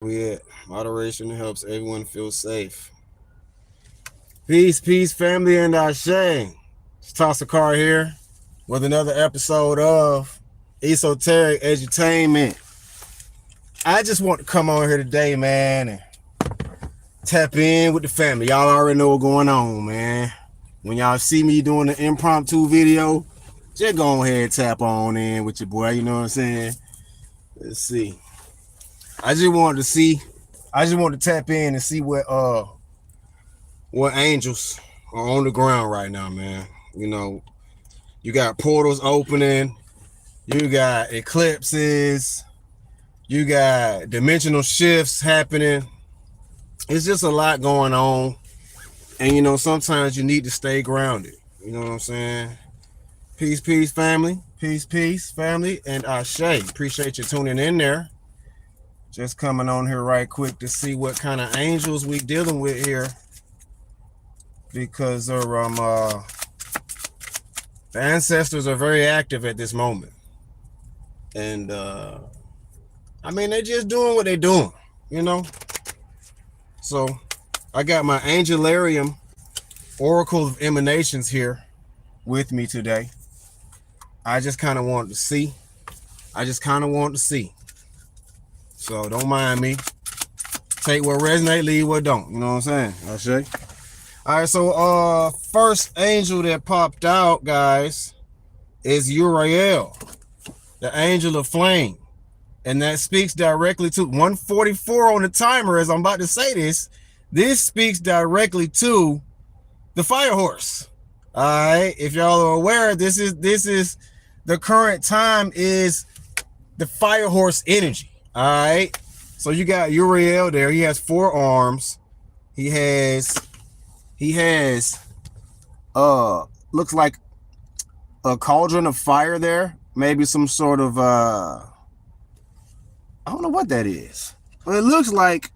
We at moderation helps everyone feel safe. Peace, peace, family, and Ashe. It's Tossakar here with another episode of Esoteric Edutainment. I just want to come on here today, man, and tap in with the family. Y'all already know what's going on, man. When y'all see me doing the impromptu video, just go ahead and tap on in with your boy. You know what I'm saying? Let's see. I just wanted to tap in and see what angels are on the ground right now, man. You know, you got portals opening, you got eclipses, you got dimensional shifts happening. It's just a lot going on. And you know, sometimes you need to stay grounded. You know what I'm saying? Peace, peace, family. Peace, peace, family. And Ashe. Appreciate you tuning in there. Just coming on here right quick to see what kind of angels we dealing with here. Because the ancestors are very active at this moment. And I mean, they're just doing what they're doing, you know? So I got my Angelarium Oracle of Emanations here with me today. I just kind of wanted to see. So don't mind me. Take what resonate, leave what don't. You know what I'm saying? Ashe. All right, so first angel that popped out, guys, is Uriel, the angel of flame. And that speaks directly to 144 on the timer. As I'm about to say this speaks directly to the fire horse. All right, if y'all are aware, this is the current time is the fire horse energy. All right, so you got Uriel there. He has 4 arms. He has looks like a cauldron of fire there. Maybe some sort of I don't know what that is, but it looks like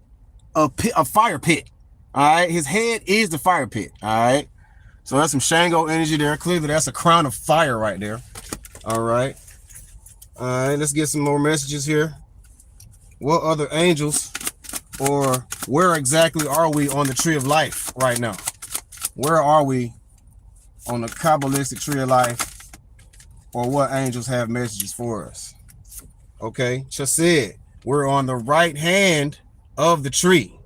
a fire pit. All right, his head is the fire pit. All right, so that's some Shango energy there. Clearly, that's a crown of fire right there. All right, let's get some more messages here. What other angels, or where exactly are we on the tree of life right now? Where are we on the Kabbalistic tree of life, or what angels have messages for us? Okay, Chesed, we're on the right hand of the tree.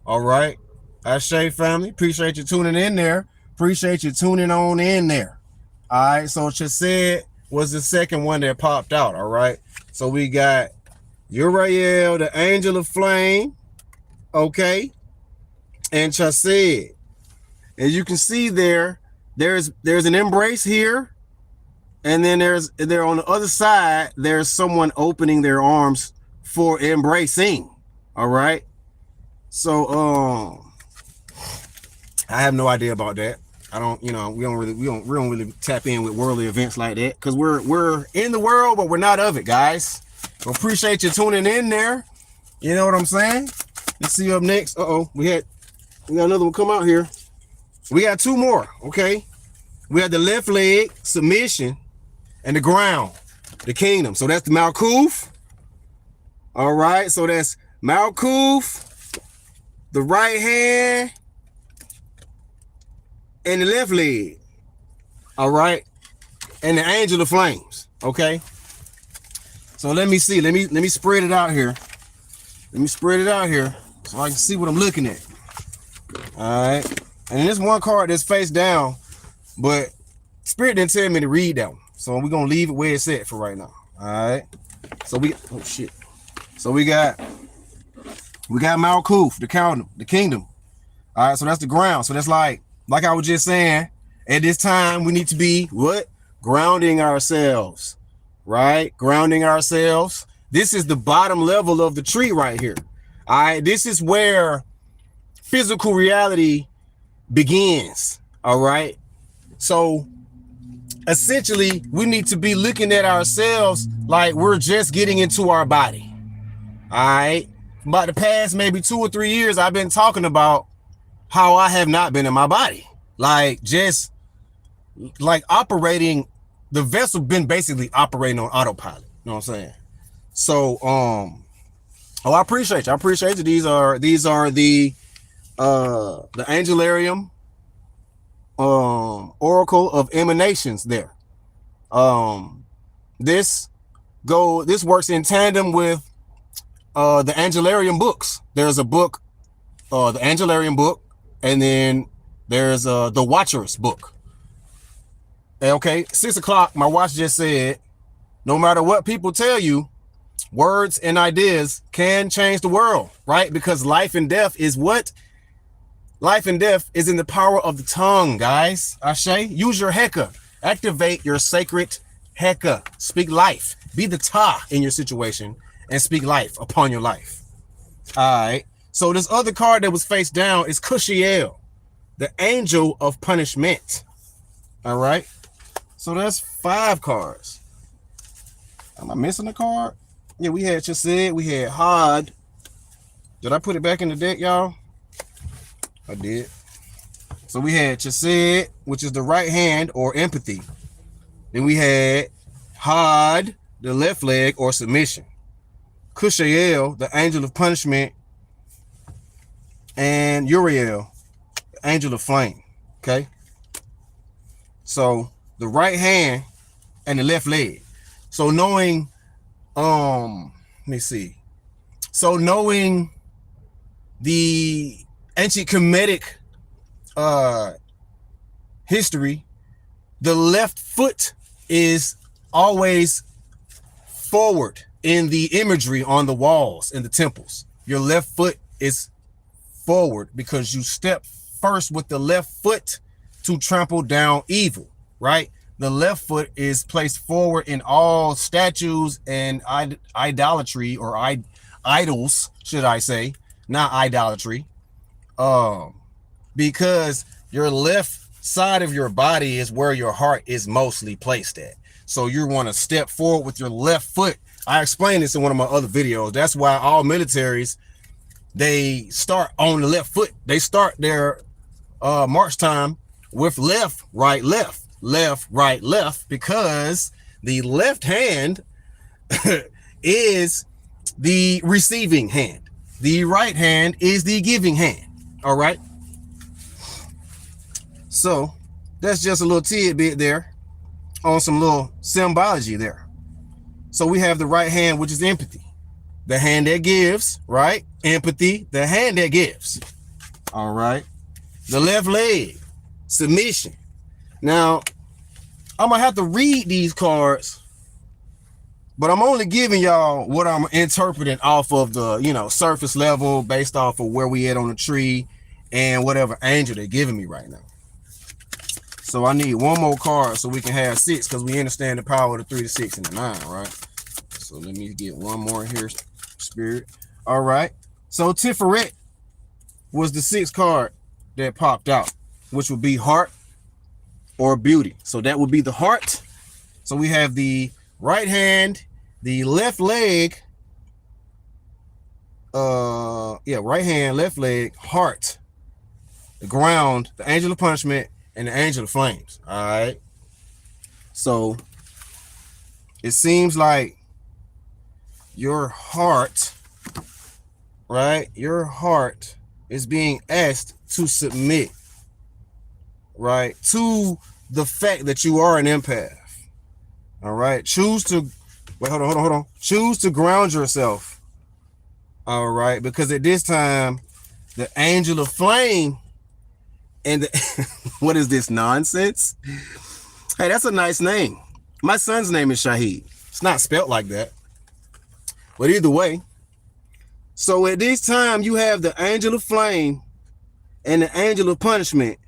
All right, Ashe family, appreciate you tuning in there. Appreciate you tuning on in there. All right, so Chesed was the second one that popped out. All right, so we got Uriel, the angel of flame. Okay, and Chesed. As you can see there's an embrace here, and then there on the other side, there's someone opening their arms for embracing. All right. So I have no idea about that. I don't, you know, we don't really tap in with worldly events like that, because we're in the world, but we're not of it, guys. So appreciate you tuning in there. You know what I'm saying? Let's see you up next. We got another one come out here. We got 2 more, okay? We have the left leg, submission, and the ground, the kingdom. So that's the Malkuth. All right, so that's Malkuth, the right hand, and the left leg. All right, and the angel of flames, okay? So let me see. Let me spread it out here. Let me spread it out here so I can see what I'm looking at. All right. And this one card that's face down, but Spirit didn't tell me to read that one. So we're going to leave it where it's at for right now. All right. So So we got Malkuth, the kingdom. All right. So that's the ground. So that's like I was just saying, at this time, we need to be what? Grounding ourselves, right? Grounding ourselves. This is the bottom level of the tree right here. All right. This is where physical reality begins. All right, so essentially we need to be looking at ourselves like we're just getting into our body. All right, about the past maybe 2 or 3 years, I've been talking about how I have not been in my body, like just like operating, the vessel been basically operating on autopilot. You know what I'm saying? So Oh, I appreciate you. I appreciate you. These are the Angelarium Oracle of Emanations there. This works in tandem with the Angelarium books. There's a book, the Angelarium book, and then there's the Watchers book. Okay, 6 o'clock, my watch just said, no matter what people tell you, words and ideas can change the world, right? Because life and death is what? Life and death is in the power of the tongue, guys. Ashe, use your heka. Activate your sacred heka. Speak life. Be the ta in your situation and speak life upon your life. All right. So this other card that was face down is Cushiel, the angel of punishment. All right. So that's 5 cards. Am I missing a card? Yeah, we had Chesed, we had Had. Did I put it back in the deck, y'all? I did. So we had Chesed, which is the right hand or empathy. Then we had Had, the left leg or submission. Cushiel, the angel of punishment. And Uriel, the angel of flame. Okay. So the right hand and the left leg. So knowing, let me see. So knowing the ancient Kemetic history, the left foot is always forward in the imagery on the walls in the temples. Your left foot is forward because you step first with the left foot to trample down evil, right? The left foot is placed forward in all statues and idolatry or idols, should I say, not idolatry. Because your left side of your body is where your heart is mostly placed at. So you want to step forward with your left foot. I explained this in one of my other videos. That's why all militaries, they start on the left foot. They start their march time with left, right, left. Left, right, left, because the left hand is the receiving hand. The right hand is the giving hand. All right. So that's just a little tidbit there on some little symbology there. So we have the right hand, which is empathy, the hand that gives, right? Empathy, the hand that gives. All right. The left leg, submission. Now, I'm going to have to read these cards, but I'm only giving y'all what I'm interpreting off of the, surface level based off of where we at on the tree and whatever angel they're giving me right now. So I need one more card so we can have 6 because we understand the power of the 3, the 6, and the 9, right? So let me get one more here, Spirit. All right. So Tiferet was the 6th card that popped out, which would be heart or beauty. So that would be the heart. So we have the right hand, the left leg, right hand, left leg, heart, the ground, the angel of punishment, and the angel of flames. All right. So it seems like your heart, right? Your heart is being asked to submit, right, to the fact that you are an empath. All right. Choose to hold on. Choose to ground yourself. All right. Because at this time, the angel of flame and what is this nonsense? Hey, that's a nice name. My son's name is Shahid. It's not spelt like that. But either way, so at this time, you have the angel of flame and the angel of punishment.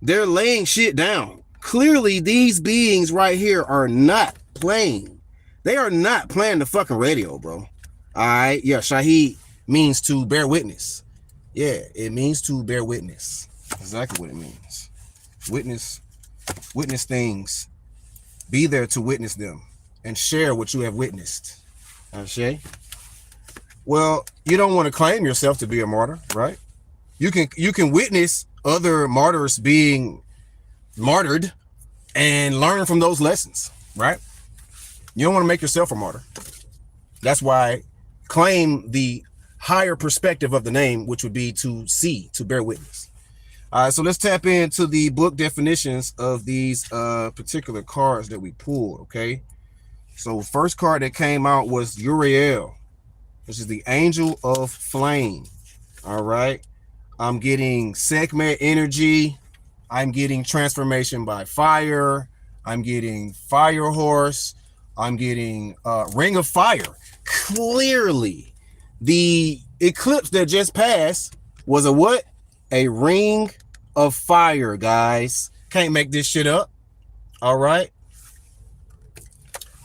They're laying shit down. Clearly, these beings right here are not playing. They are not playing the fucking radio, bro. All right. Yeah. Shahid means to bear witness. Yeah. It means to bear witness. Exactly what it means. Witness things. Be there to witness them and share what you have witnessed. Ashe? Well, you don't want to claim yourself to be a martyr, right? You can witness other martyrs being martyred and learn from those lessons, right? You don't want to make yourself a martyr. That's why claim the higher perspective of the name, which would be to see, to bear witness. All right, so let's tap into the book definitions of these particular cards that we pulled, okay? So first card that came out was Uriel, which is the Angel of Flame. All right. I'm getting Sekhmet energy. I'm getting transformation by fire. I'm getting Fire Horse. I'm getting Ring of Fire. Clearly, the eclipse that just passed was a what? A Ring of Fire, guys. Can't make this shit up. All right.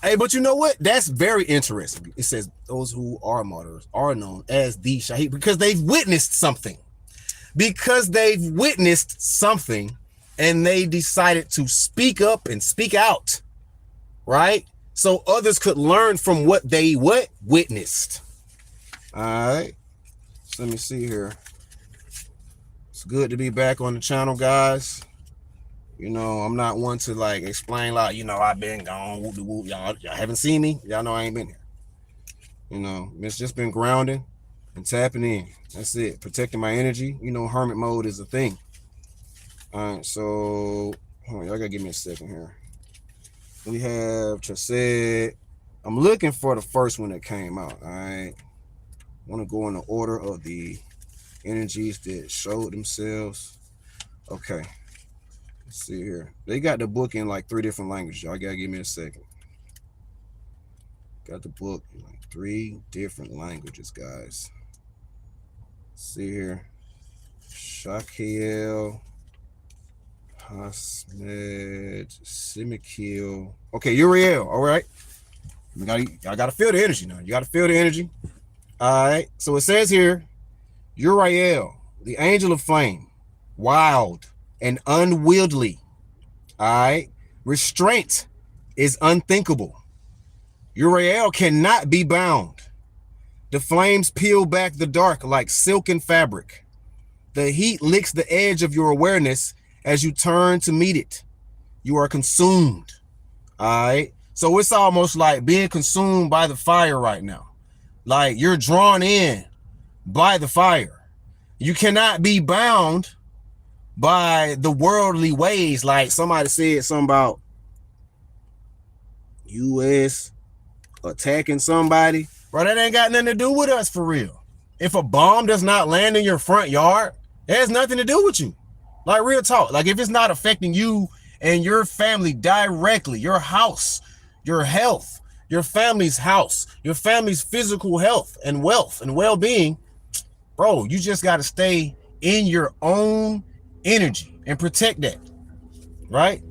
Hey, but you know what? That's very interesting. It says those who are martyrs are known as the Shahid because they've witnessed something. Because they've witnessed something and they decided to speak up and speak out, right? So others could learn from what they witnessed. All right. So let me see here. It's good to be back on the channel, guys. You know, I'm not one to like explain like, you know, I've been gone, whoop de whoop. Y'all haven't seen me. Y'all know I ain't been here. You know, it's just been grounding and tapping in. That's it. Protecting my energy. You know, hermit mode is a thing. All right, so hold on, y'all gotta give me a second here. We have Chesed. I'm looking for the first one that came out. All right. I want to go in the order of the energies that showed themselves. Okay. Let's see here. They got the book in like 3 different languages. Y'all gotta give me a second. Got the book in like 3 different languages, guys. Let's see here. Shakiel, Hasmed, Simikil. Okay, Uriel. All right. Y'all gotta feel the energy now. You gotta feel the energy. All right. So it says here, Uriel, the Angel of Flame, wild and unwieldy. All right. Restraint is unthinkable. Uriel cannot be bound. The flames peel back the dark like silken fabric. The heat licks the edge of your awareness as you turn to meet it. You are consumed. All right. So it's almost like being consumed by the fire right now. Like you're drawn in by the fire. You cannot be bound by the worldly ways. Like somebody said something about U.S. attacking somebody. Bro, that ain't got nothing to do with us for real. If a bomb does not land in your front yard, it has nothing to do with you. Like real talk. Like if it's not affecting you and your family directly, your house, your health, your family's house, your family's physical health and wealth and well-being, bro, you just got to stay in your own energy and protect that, right?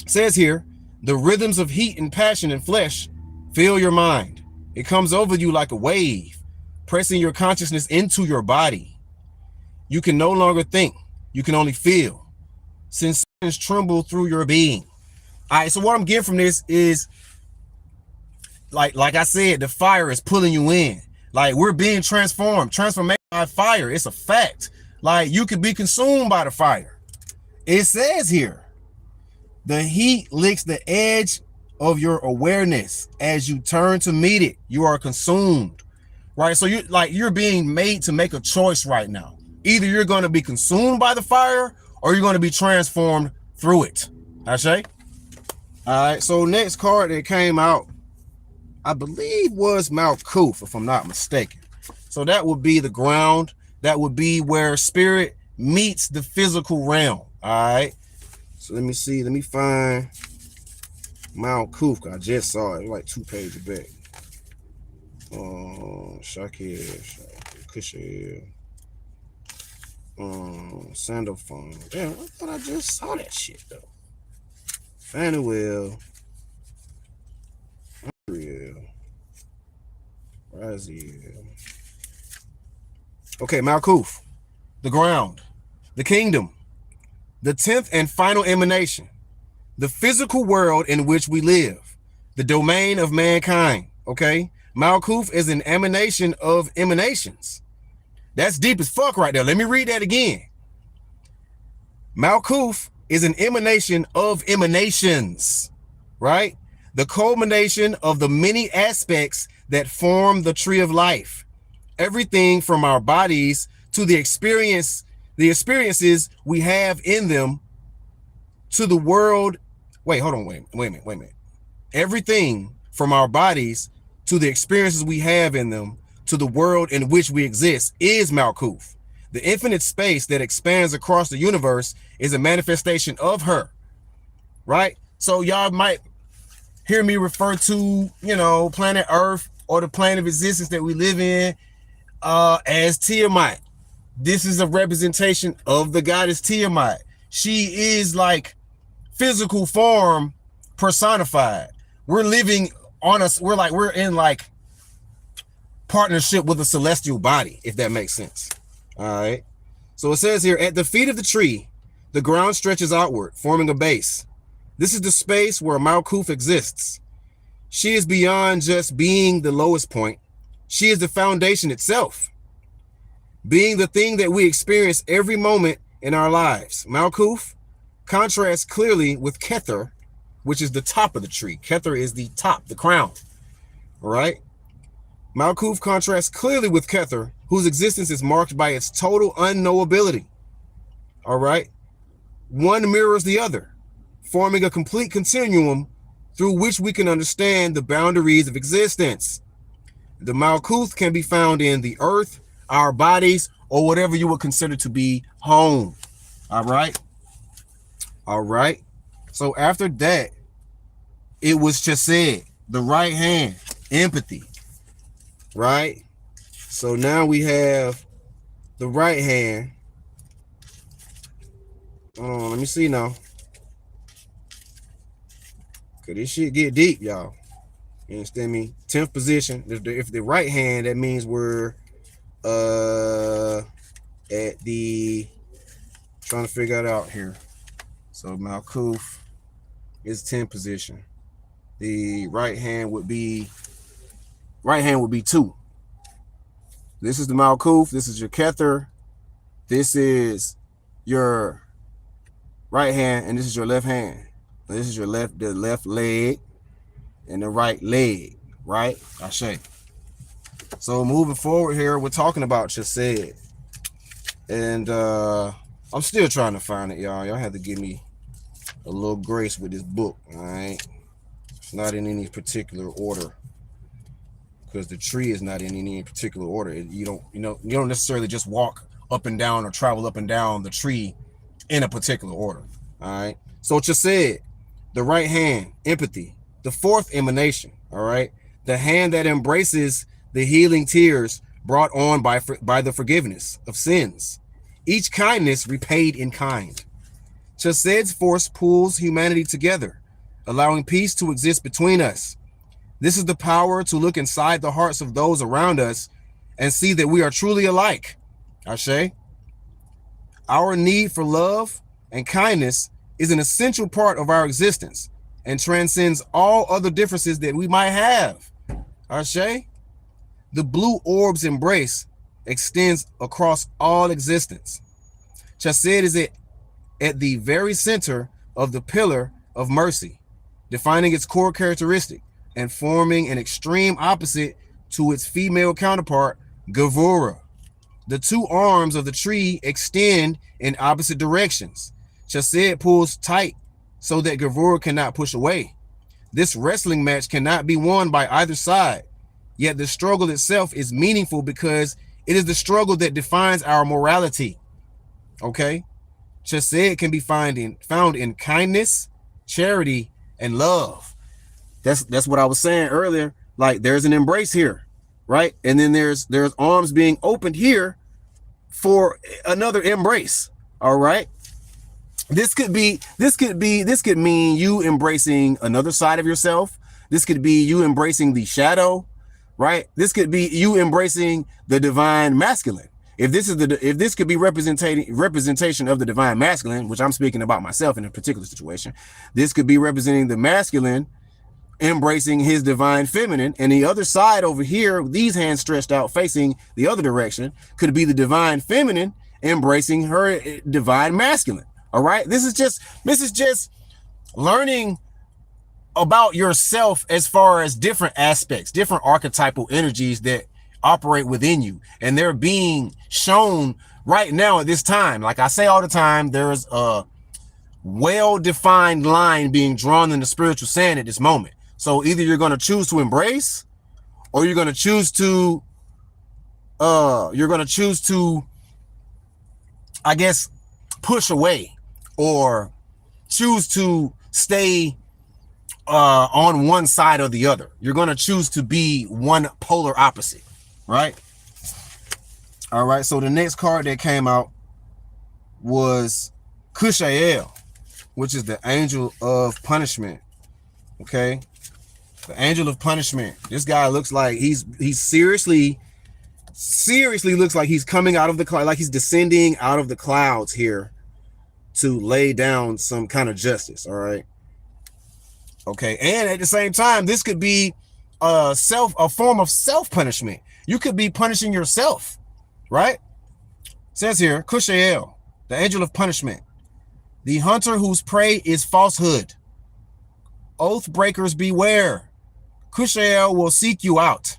It says here, the rhythms of heat and passion and flesh fill your mind. It comes over you like a wave, pressing your consciousness into your body. You can no longer think. You can only feel. Sensations tremble through your being. All right, so what I'm getting from this is, like I said, the fire is pulling you in. Like we're being transformed. Transformation by fire. It's a fact. Like you could be consumed by the fire. It says here, the heat licks the edge of your awareness as you turn to meet it. You are consumed, right? So you're being made to make a choice right now. Either you're going to be consumed by the fire or you're going to be transformed through it. Ashe? All right. So next card that came out, I believe was Malkuth, if I'm not mistaken. So that would be the ground. That would be where spirit meets the physical realm. All right. So let me see. Let me find Malkuth. I just saw it like 2 pages back. Shakir, Kushir, Sandalphone. Damn, I thought I just saw that shit though. Fanuel, Unreal, Raziel. Okay, Malkuth, the ground, the kingdom, the 10th and final emanation, the physical world in which we live, the domain of mankind. Okay, Malkuth is an emanation of emanations. That's deep as fuck right there. Let me read that again. Malkuth is an emanation of emanations, right? The culmination of the many aspects that form the tree of life. Everything from our bodies to the experiences we have in them, to the world. Wait, hold on, wait a minute. Everything from our bodies to the experiences we have in them, to the world in which we exist, is Malkuth. The infinite space that expands across the universe is a manifestation of her, right? So y'all might hear me refer to, planet Earth or the plane of existence that we live in as Tiamat. This is a representation of the goddess Tiamat. She is like physical form personified. We're living on us. We're in like partnership with a celestial body, if that makes sense. All right. So it says here, at the feet of the tree, the ground stretches outward, forming a base. This is the space where Malkuth exists. She is beyond just being the lowest point. She is the foundation itself, being the thing that we experience every moment in our lives. Malkuth contrasts clearly with Kether, which is the top of the tree. Kether is the top, the crown. All right. Malkuth contrasts clearly with Kether, whose existence is marked by its total unknowability. All right. One mirrors the other, forming a complete continuum through which we can understand the boundaries of existence. The Malkuth can be found in the earth, our bodies, or whatever you would consider to be home. All right. All right. So after that, it was Chesed, the right hand, empathy. Right. So now we have the right hand. Hold on, let me see now. Cause this shit get deep, y'all. You understand me? 10th position. If the right hand, that means we're at the, trying to figure it out here. So Malkuth is 10th position. The right hand would be 2. This is the Malkuth. This is your Kether. This is your right hand, and this is your left hand. This is the left leg and the right leg, right? Ashe. So moving forward here, we're talking about Chesed. And I'm still trying to find it, y'all. Y'all have to give me a little grace with this book, all right? It's not in any particular order, because the tree is not in any particular order. You don't necessarily just walk up and down or travel up and down the tree in a particular order. All right. So Chesed, the right hand, empathy, the fourth emanation. All right. The hand that embraces the healing tears brought on by the forgiveness of sins. Each kindness repaid in kind. Chesed's force pulls humanity together, allowing peace to exist between us. This is the power to look inside the hearts of those around us and see that we are truly alike. Ashe. Our need for love and kindness is an essential part of our existence and transcends all other differences that we might have. Ashe. The blue orb's embrace extends across all existence. Chesed is at the very center of the pillar of mercy, defining its core characteristic and forming an extreme opposite to its female counterpart, Gevurah. The two arms of the tree extend in opposite directions. Chesed pulls tight so that Gevurah cannot push away. This wrestling match cannot be won by either side, yet the struggle itself is meaningful because it is the struggle that defines our morality. Okay? Chesed can be found in kindness, charity, and love. That's what I was saying earlier. Like, there's an embrace here, right? And then there's arms being opened here for another embrace. All right. This could mean you embracing another side of yourself. This could be you embracing the shadow, right? This could be you embracing the divine masculine. If this could be representation of the divine masculine, which I'm speaking about myself in a particular situation, this could be representing the masculine embracing his divine feminine, and the other side over here, these hands stretched out facing the other direction, could be the divine feminine embracing her divine masculine. All right, this is just learning about yourself as far as different aspects, different archetypal energies that operate within you. And they're being shown right now at this time. Like I say all the time, there's a well-defined line being drawn in the spiritual sand at this moment. So either you're going to choose to embrace, or you're going to choose to I guess, push away, or choose to stay on one side or the other. You're going to choose to be one polar opposite, right? All right, so the next card that came out was Kushael, which is the angel of punishment. Okay, the angel of punishment. This guy looks like he's seriously looks like he's coming out of the cloud, like he's descending out of the clouds here to lay down some kind of justice. All right. Okay, and at the same time, this could be a form of self-punishment. You could be punishing yourself, right? It says here, Kushael, the angel of punishment, the hunter whose prey is falsehood. Oath breakers beware. Kushael will seek you out.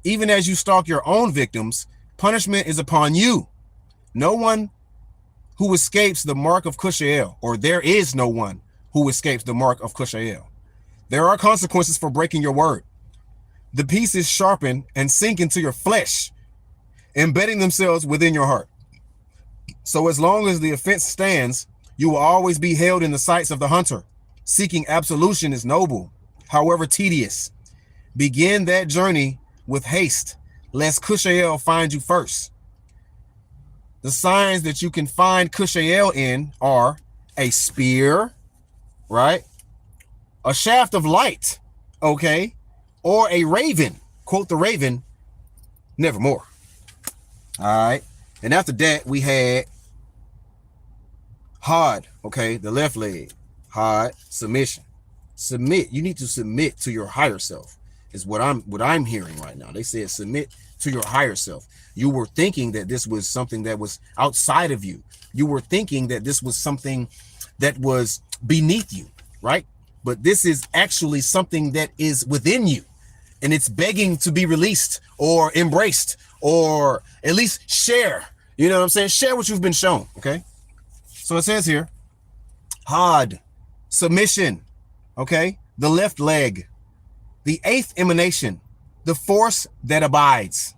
Even as you stalk your own victims, punishment is upon you. No one who escapes the mark of Kushael, or there is no one who escapes the mark of Kushael. There are consequences for breaking your word. The pieces sharpen and sink into your flesh, embedding themselves within your heart. So as long as the offense stands, you will always be held in the sights of the hunter. Seeking absolution is noble, however tedious. Begin that journey with haste, lest Kushael find you first. The signs that you can find Kushael in are a spear, right? A shaft of light, okay? Or a raven, quote the raven, nevermore. All right. And after that, we had Hod, okay? The left leg, Hod, submission. Submit. You need to submit to your higher self, is what I'm hearing right now. They said submit to your higher self. You were thinking that this was something that was outside of you. You were thinking that this was something that was beneath you, right? But this is actually something that is within you, and it's begging to be released or embraced, or at least share. You know what I'm saying? Share what you've been shown, okay? So it says here, Hod, submission, okay? The left leg, the eighth emanation, the force that abides.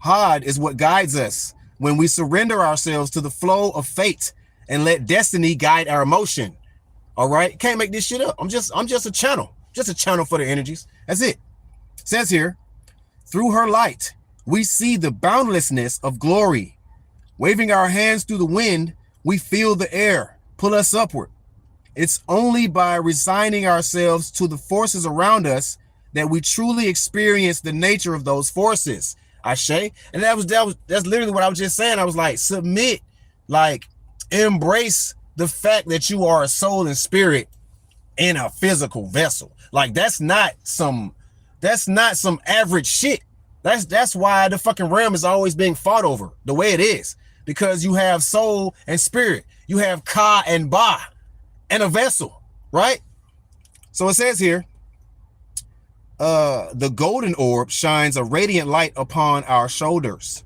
Hod is what guides us when we surrender ourselves to the flow of fate and let destiny guide our motion. All right, can't make this shit up. I'm just a channel for the energies. That's it. It says here, through her light, we see the boundlessness of glory. Waving our hands through the wind, we feel the air pull us upward. It's only by resigning ourselves to the forces around us that we truly experience the nature of those forces. Ashe. And that's literally what I was just saying. I was like, submit, like embrace the fact that you are a soul and spirit in a physical vessel. Like that's not some average shit. That's why the fucking realm is always being fought over the way it is, because you have soul and spirit, you have Ka and Ba and a vessel, right? So it says here, the golden orb shines a radiant light upon our shoulders.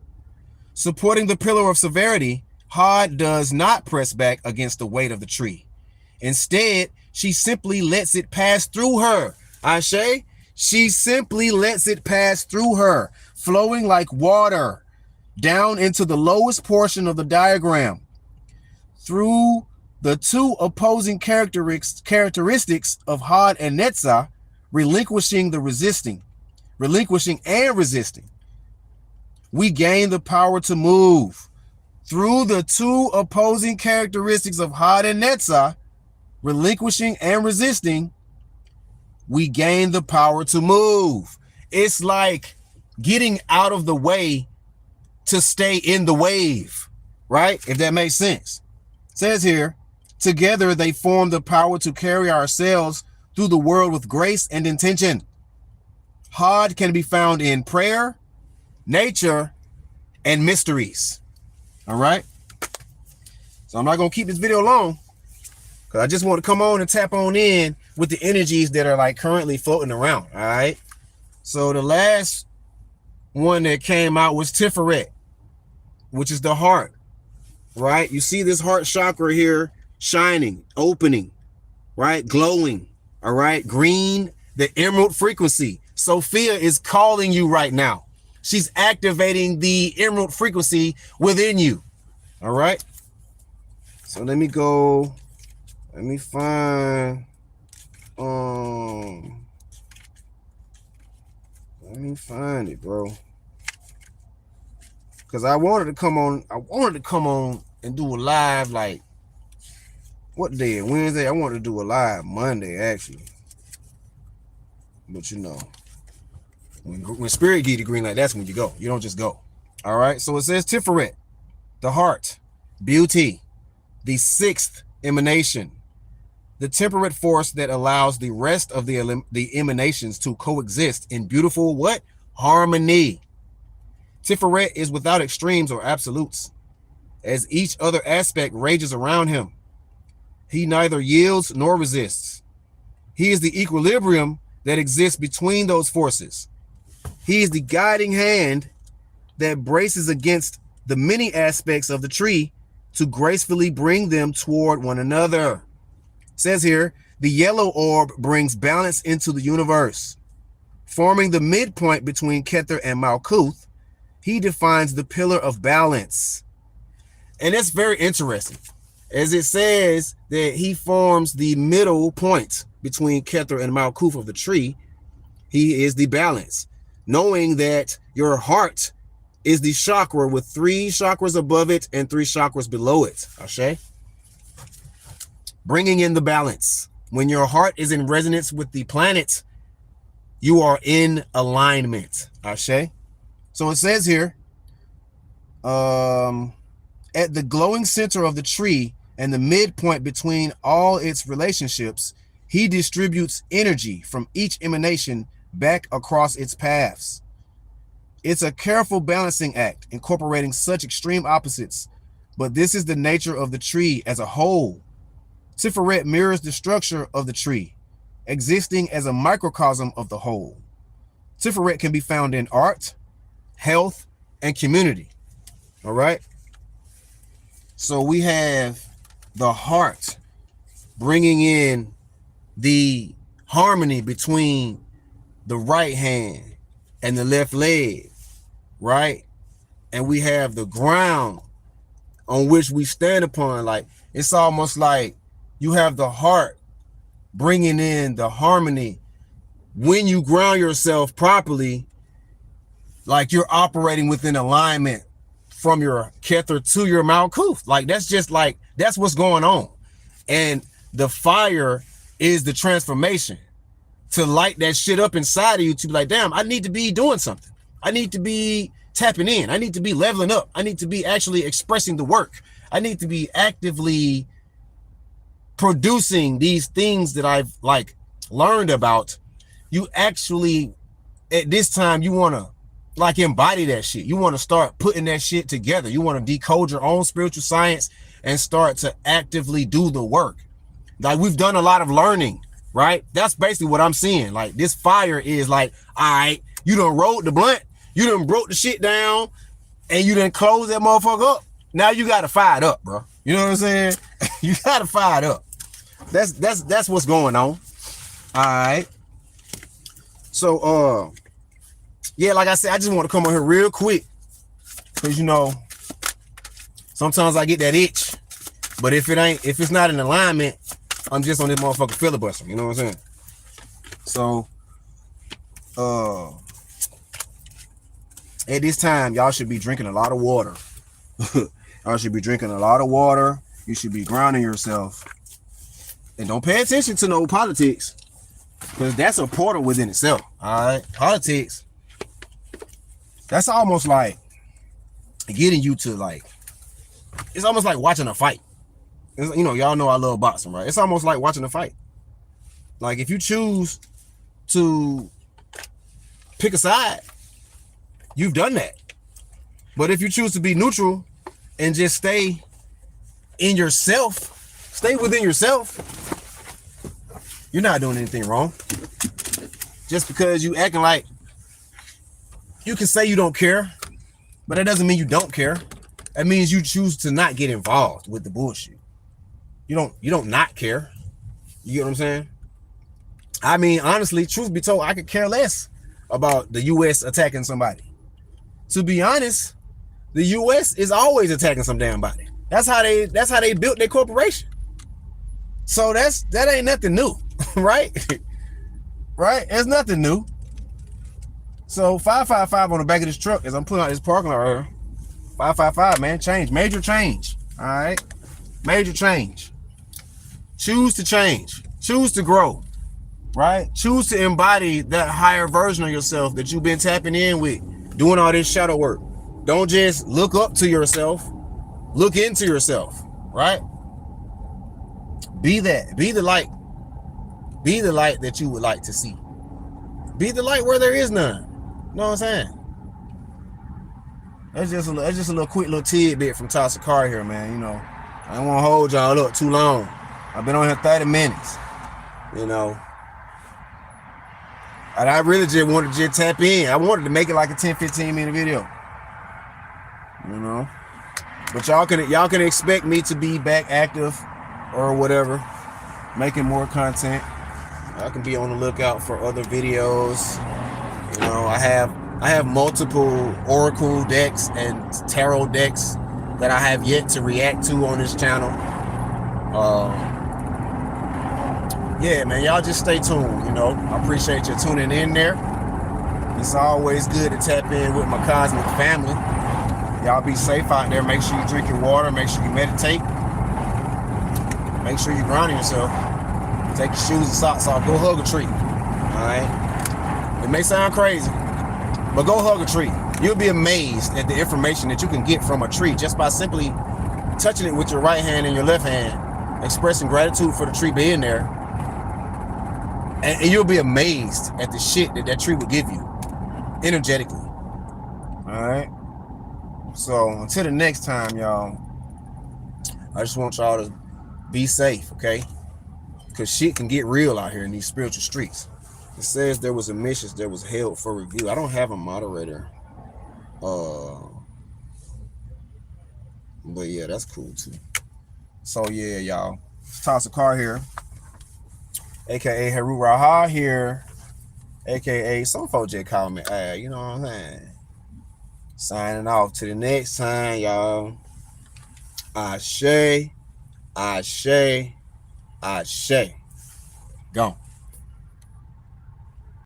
Supporting the pillar of severity, Hod does not press back against the weight of the tree. Instead, she simply lets it pass through her. Ashe, she simply lets it pass through her, flowing like water down into the lowest portion of the diagram. Through the two opposing characteristics of Hod and Netzah, relinquishing and resisting, we gain the power to move. Through the two opposing characteristics of Hod and Netzah, relinquishing and resisting, we gain the power to move. It's like getting out of the way to stay in the wave, right? If that makes sense. It says here, together they form the power to carry ourselves through the world with grace and intention. Hod can be found in prayer, nature, and mysteries. All right. So I'm not going to keep this video long, because I just want to come on and tap on in with the energies that are like currently floating around. All right. So the last one that came out was Tiferet, which is the heart, right? You see this heart chakra here shining, opening, right? Glowing, all right? Green, the emerald frequency. Sophia is calling you right now. She's activating the emerald frequency within you, all right? So let me find, let me find it, bro. Because I wanted to come on and do a live, like, what day? Wednesday? I wanted to do a live Monday, actually. But you know, when spirit give you the green light, that's when you go. You don't just go. All right. So it says Tiferet, the heart, beauty, the sixth emanation, the temperate force that allows the rest of the emanations to coexist in beautiful what? Harmony. Tiferet is without extremes or absolutes. As each other aspect rages around him, he neither yields nor resists. He is the equilibrium that exists between those forces. He is the guiding hand that braces against the many aspects of the tree to gracefully bring them toward one another. It says here, the yellow orb brings balance into the universe. Forming the midpoint between Kether and Malkuth, he defines the pillar of balance. And that's very interesting, as it says that he forms the middle point between Kether and Malkuth of the tree. He is the balance, knowing that your heart is the chakra with 3 chakras above it and 3 chakras below it. Ashe? Bringing in the balance. When your heart is in resonance with the planet, you are in alignment. Ashe? So it says here, at the glowing center of the tree and the midpoint between all its relationships, he distributes energy from each emanation back across its paths. It's a careful balancing act, incorporating such extreme opposites, but this is the nature of the tree as a whole. Tiferet mirrors the structure of the tree, existing as a microcosm of the whole. Tiferet can be found in art, health, and community. All right. So we have the heart bringing in the harmony between the right hand and the left leg, right? And we have the ground on which we stand upon. Like, it's almost like you have the heart bringing in the harmony. When you ground yourself properly, like you're operating within alignment from your Kether to your Malkuth. Like, that's just like, that's what's going on. And the fire is the transformation to light that shit up inside of you to be like, damn, I need to be doing something. I need to be tapping in. I need to be leveling up. I need to be actually expressing the work. I need to be actively producing these things that I've like learned about. You actually, at this time, you want to like embody that shit. You want to start putting that shit together. You want to decode your own spiritual science and start to actively do the work. Like, we've done a lot of learning, right? That's basically what I'm seeing. Like, this fire is like, all right, you done rolled the blunt, you done broke the shit down, and you done close that motherfucker up. Now you got to fire it up, bro. You know what I'm saying? You got to fire it up. That's what's going on. All right. So, yeah, like I said, I just want to come on here real quick because, you know, sometimes I get that itch, but if it's not in alignment, I'm just on this motherfucker filibuster. You know what I'm saying? So, at this time, y'all should be drinking a lot of water. Y'all should be drinking a lot of water. You should be grounding yourself. And don't pay attention to no politics, because that's a portal within itself. All right? Politics, that's almost like getting you to like, it's almost like watching a fight. It's, you know, y'all know I love boxing, right? It's almost like watching a fight. Like, if you choose to pick a side, you've done that. But if you choose to be neutral and just stay in yourself, stay within yourself, You're not doing anything wrong. Just because you acting like you can say you don't care, but that doesn't mean you don't care. That means you choose to not get involved with the bullshit. You don't not care. You get what I'm saying? I mean, honestly, truth be told, I could care less about the U.S. attacking somebody. To be honest, the U.S. is always attacking some damn body. That's how they built their corporation. So that ain't nothing new, right? Right? It's nothing new. So 555 on the back of this truck as I'm pulling out this parking lot right here. 555, man, change, major change. All right, major change. Choose to change. Choose to grow. Right? Choose to embody that higher version of yourself that you've been tapping in with, doing all this shadow work. Don't just look up to yourself. Look into yourself. Right? Be that. Be the light. Be the light that you would like to see. Be the light where there is none. You know what I'm saying? That's just a little quick little tidbit from Toss a Car here, man. You know, I don't want to hold y'all up too long. I've been on here 30 minutes. You know. And I really just wanted to just tap in. I wanted to make it like a 10-15 minute video. You know. But y'all can expect me to be back active or whatever, making more content. I can be on the lookout for other videos. You know, I have multiple Oracle decks and Tarot decks that I have yet to react to on this channel. Yeah, man, y'all just stay tuned. You know, I appreciate you tuning in there. It's always good to tap in with my cosmic family. Y'all be safe out there. Make sure you drink your water. Make sure you meditate. Make sure you ground yourself. Take your shoes and socks off. Go hug a tree. All right? It may sound crazy, but go hug a tree. You'll be amazed at the information that you can get from a tree just by simply touching it with your right hand and your left hand, expressing gratitude for the tree being there. And you'll be amazed at the shit that tree will give you energetically. All right? So until the next time, y'all, I just want y'all to be safe, okay? Because shit can get real out here in these spiritual streets. It says there was a mission that was held for review. I don't have a moderator. But yeah, that's cool too. So yeah, y'all. Toss a Car here. AKA Heru Raha here. AKA some folks just call me you know what I'm saying? Signing off to the next time, y'all. Ashe. Ashe. Ashe. Gone.